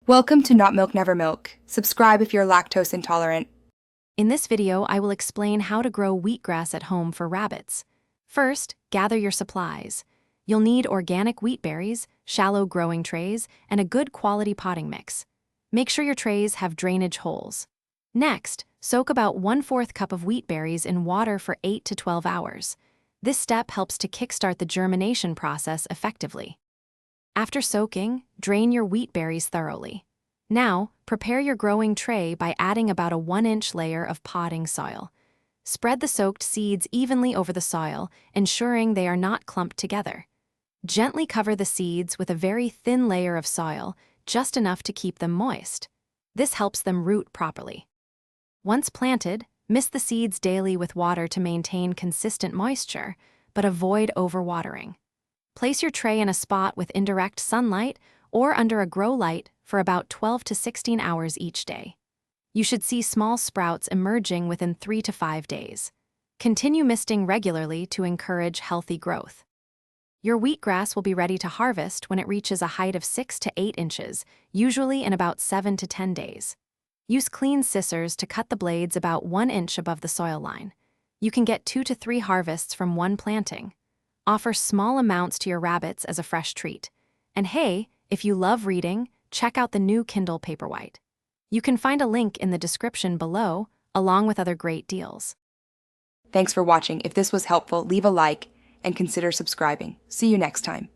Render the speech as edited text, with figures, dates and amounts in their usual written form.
Welcome to Not Milk Never Milk. Subscribe if you're lactose intolerant. In this video, I will explain how to grow wheatgrass at home for rabbits. First, gather your supplies. You'll need organic wheat berries, shallow growing trays, and a good quality potting mix. Make sure your trays have drainage holes. Next, soak about 1/4 cup of wheat berries in water for 8 to 12 hours. This step helps to kickstart the germination process effectively. After soaking, drain your wheat berries thoroughly. Now, prepare your growing tray by adding about a 1-inch layer of potting soil. Spread the soaked seeds evenly over the soil, ensuring they are not clumped together. Gently cover the seeds with a very thin layer of soil, just enough to keep them moist. This helps them root properly. Once planted, mist the seeds daily with water to maintain consistent moisture, but avoid overwatering. Place your tray in a spot with indirect sunlight or under a grow light for about 12 to 16 hours each day. You should see small sprouts emerging within 3 to 5 days. Continue misting regularly to encourage healthy growth. Your wheatgrass will be ready to harvest when it reaches a height of 6 to 8 inches, usually in about 7 to 10 days. Use clean scissors to cut the blades about 1 inch above the soil line. You can get 2 to 3 harvests from one planting. Offer small amounts to your rabbits as a fresh treat. And hey, if you love reading, check out the new Kindle Paperwhite. You can find a link in the description below, along with other great deals. Thanks for watching. If this was helpful, leave a like and consider subscribing. See you next time.